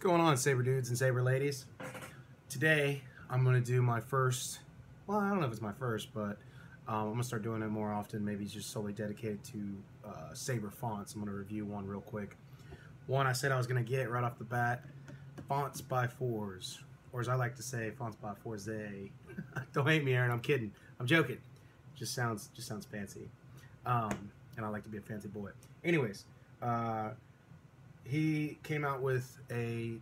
going on, Saber dudes and Saber ladies? Today I'm going to do my first, well, I don't know if it's my first, but I'm going to start doing it more often, maybe just solely dedicated to Saber fonts. I'm going to review one real quick. One I said I was going to get right off the bat, fonts by Fourzze, or as I like to say, fonts by Fourzze. Don't hate me, Aaron, I'm kidding. I'm joking. Just sounds fancy. And I like to be a fancy boy. Anyways, he came out with a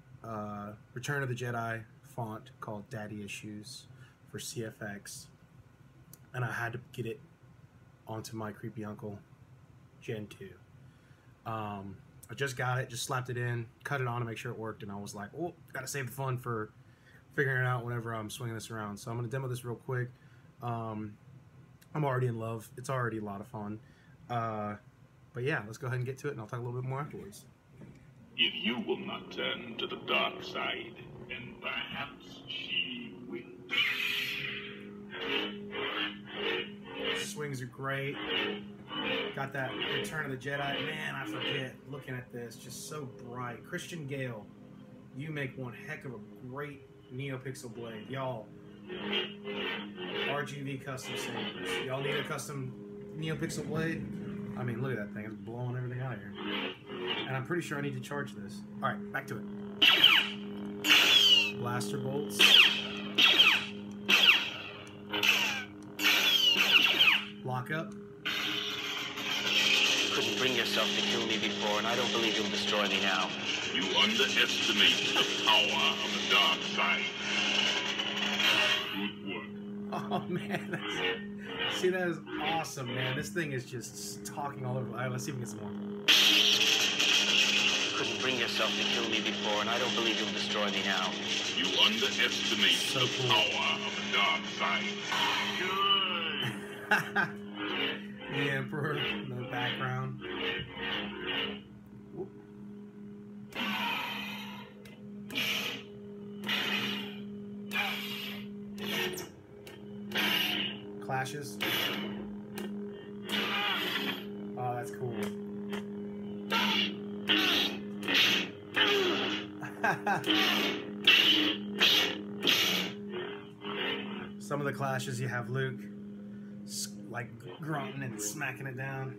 Return of the Jedi font called Daddy Issues for CFX, and I had to get it onto my creepy uncle Gen 2. I just got it, just slapped it in, cut it on to make sure it worked, and I was like, oh, gotta save the fun for figuring it out whenever I'm swinging this around. So I'm gonna demo this real quick. I'm already in love. It's already a lot of fun. But yeah, let's go ahead and get to it, and I'll talk a little bit more afterwards. If you will not turn to the dark side, then perhaps she will. Swings are great. Got that Return of the Jedi. Man, I forget looking at this. Just so bright. Christian Gale, you make one heck of a great NeoPixel blade. Y'all, RGB custom sabers. Y'all need a custom NeoPixel blade? I mean, look at that thing. It's blowing everything out of here. And I'm pretty sure I need to charge this. Alright, back to it. Blaster bolts. Lock up. Couldn't bring yourself to kill me before, and I don't believe you'll destroy me now. You underestimate the power of the dark side. Good work. Oh man, see, that is awesome, man. This thing is just talking all over. All right, let's see if we can get some more. Couldn't bring yourself to kill me before, and I don't believe you'll destroy me now. You underestimate So the cool. power of the dark side. Good. The Emperor in the background. Whoop. Clashes. Oh, that's cool. Some of the clashes, you have Luke like grunting and smacking it down.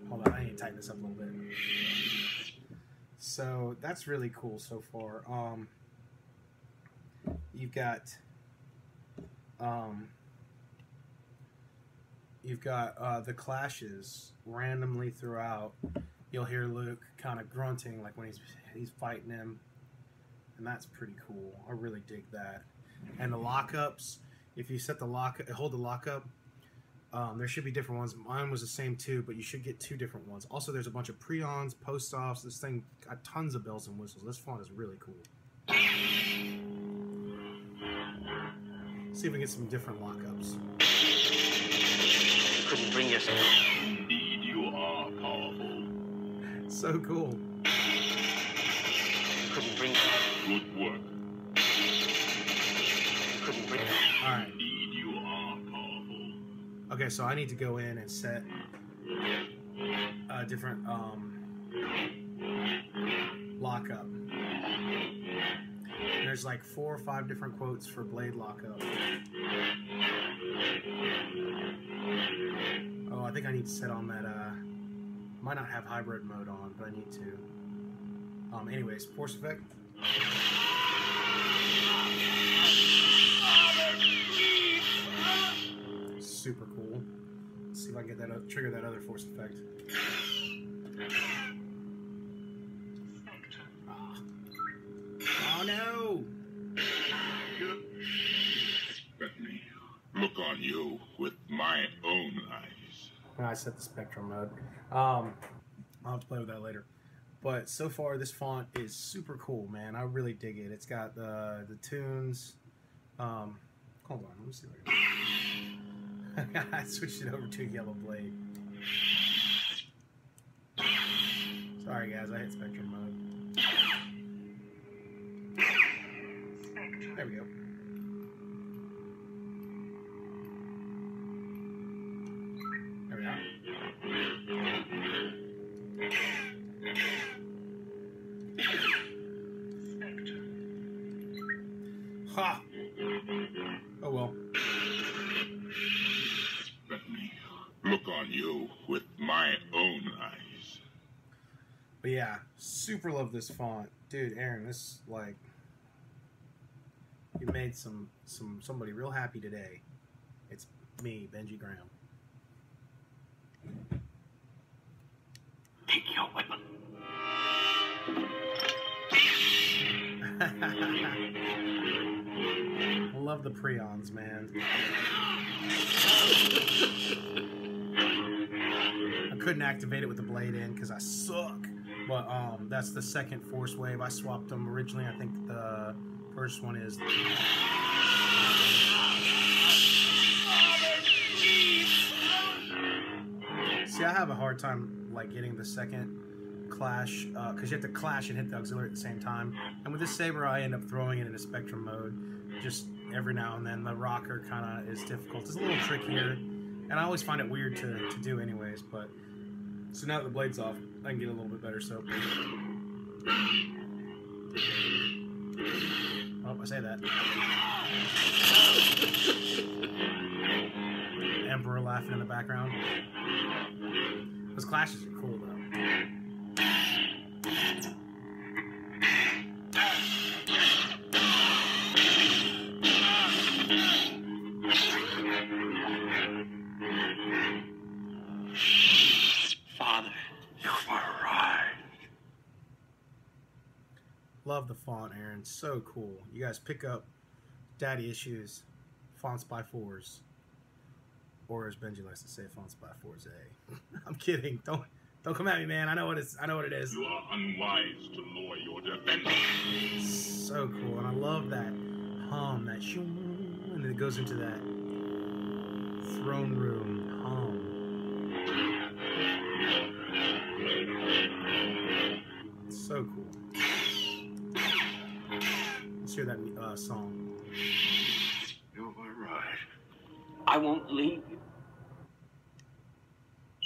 Hold on, I need to tighten this up a little bit. So that's really cool so far. You've got the clashes randomly throughout. You'll hear Luke kind of grunting like when he's fighting him, and that's pretty cool. I really dig that. And the lockups, if you set the hold the lockup, there should be different ones. Mine was the same too, but you should get two different ones. Also, there's a bunch of preons, post-offs. This thing got tons of bells and whistles. This font is really cool. See if we can get some different lockups. Couldn't bring yourself. Indeed, you are powerful. So cool. Couldn't bring. Good work. Couldn't bring. All right. Indeed, you are powerful. Okay, so I need to go in and set a different lockup. There's like 4 or 5 different quotes for blade lockup. Oh, I think I need to set on that. Might not have hybrid mode on, but I need to. Anyways, force effect. Super cool. Let's see if I can get that trigger that other force effect. Oh no! Let me look on you with my own eyes. I set the spectrum mode. I'll have to play with that later. But so far, this font is super cool, man. I really dig it. It's got the tunes. Hold on, let me see what I switched it over to a yellow blade. Sorry guys, I hit spectrum mode. There we go. There we are. Ha! Oh well. Let me look on you with my own eyes. But yeah, super love this font. Dude, Aaron, this, like, you made somebody real happy today. It's me, Benji Graham. Take your weapon. I love the prions, man. I couldn't activate it with the blade in because I suck. But that's the second force wave. I swapped them originally. I think the first one is. See, I have a hard time like getting the second clash because you have to clash and hit the auxiliary at the same time. And with this saber, I end up throwing it in a spectrum mode just every now and then. The rocker kind of is difficult. It's a little trickier, and I always find it weird to do anyways. But so now that the blade's off, I can get a little bit better. So, oh, I say that. Emperor laughing in the background. Those clashes are cool though. Father, you are right. Love the font, Aaron. So cool. You guys pick up Daddy Issues, fonts by Fourzze. Or as Benji likes to say, fonts by Fourzze. I'm kidding. Don't come at me, man. I know what it is. You are unwise to lower your defense. So cool, and I love that hum, that shoom, and then it goes into that throne room hum. So cool. Let's hear that song. You were right. I won't leave you.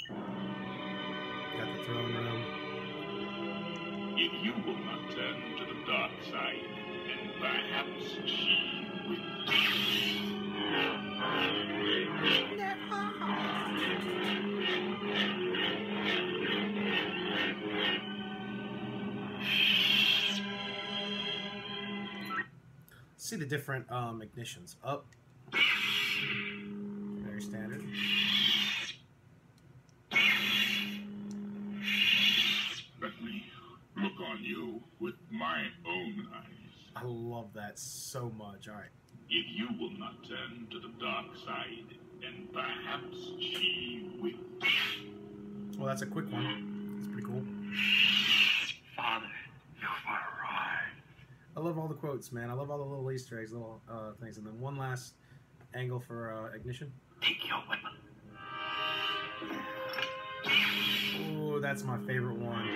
Got the throne room. If you will not turn to the dark side, then perhaps she will. See the different ignitions. Up. Very standard. Let me look on you with my own eyes. I love that so much. All right. If you will not turn to the dark side, then perhaps she will. Well, that's a quick one. That's pretty cool. Father, you are right. I love all the quotes, man. I love all the little Easter eggs, little things. And then one last angle for ignition. Take your weapon. Oh, that's my favorite one.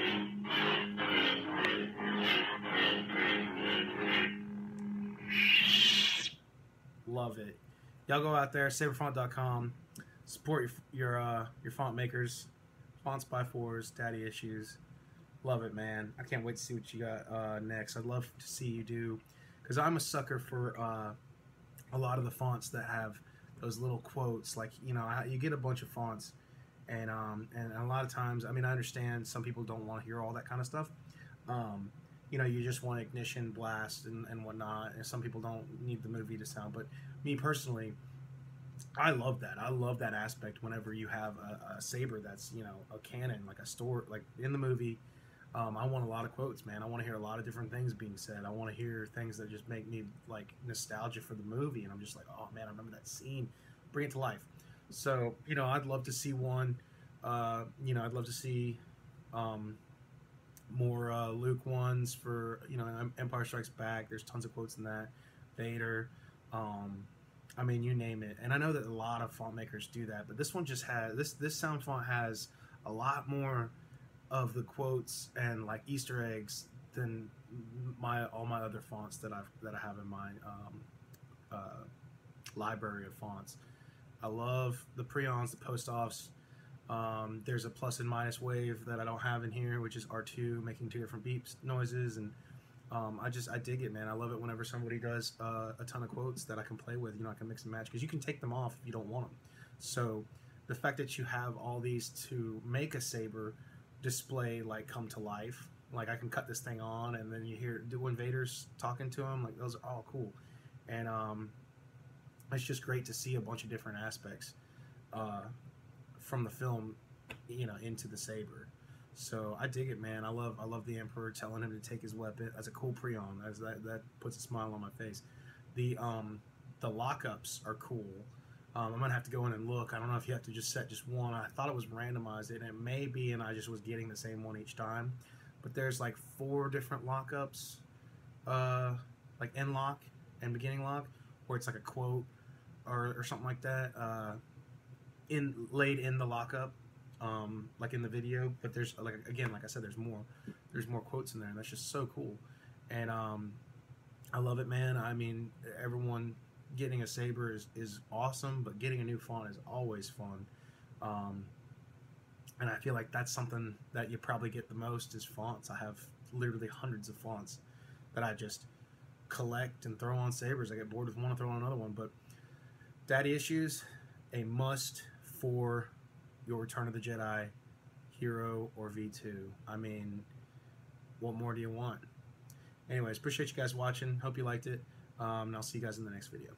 Love it. Y'all go out there, saberfont.com. Support your font makers. Fonts by Fourzze, Daddy Issues. Love it, man. I can't wait to see what you got next. I'd love to see you do, because I'm a sucker for a lot of the fonts that have those little quotes. Like, you know, you get a bunch of fonts, and a lot of times, I mean, I understand some people don't want to hear all that kind of stuff. You know, you just want ignition, blast, and whatnot. And some people don't need the movie to sound. But me personally, I love that. I love that aspect whenever you have a saber that's, you know, a cannon, like a store, like in the movie. I want a lot of quotes, man. I want to hear a lot of different things being said. I want to hear things that just make me like nostalgia for the movie, and I'm just like, oh man, I remember that scene. Bring it to life. So, you know, I'd love to see one. You know, I'd love to see more Luke ones for, you know, Empire Strikes Back. There's tons of quotes in that. Vader. I mean, you name it. And I know that a lot of font makers do that, but this one just has this sound font has a lot more of the quotes and like Easter eggs than all my other fonts that I have in my library of fonts. I love the prions, the post-offs. There's a plus and minus wave that I don't have in here, which is R2 making two different beeps noises, and I dig it, man. I love it whenever somebody does a ton of quotes that I can play with. You know, I can mix and match because you can take them off if you don't want them. So the fact that you have all these to make a Saber display like come to life, like I can cut this thing on and then you hear when Vader's talking to him, like those are all cool. And it's just great to see a bunch of different aspects from the film, you know, into the Saber. So I dig it, man. I love the Emperor telling him to take his weapon as a cool prion. As that puts a smile on my face. The lockups are cool. I'm gonna have to go in and look. I don't know if you have to just set just one. I thought it was randomized, and it may be, and I just was getting the same one each time. But there's like 4 different lockups, like end lock and beginning lock, where it's like a quote or something like that, laid in the lockup. Like in the video, but there's like again, like I said, there's more quotes in there, and that's just so cool. And I love it, man. I mean, everyone getting a Saber is awesome, but getting a new font is always fun. And I feel like that's something that you probably get the most is fonts. I have literally hundreds of fonts that I just collect and throw on Sabers. I get bored with one and throw on another one. But Daddy Issues, a must for your Return of the Jedi Hero or V2. I mean, what more do you want? Anyways, appreciate you guys watching. Hope you liked it. And I'll see you guys in the next video.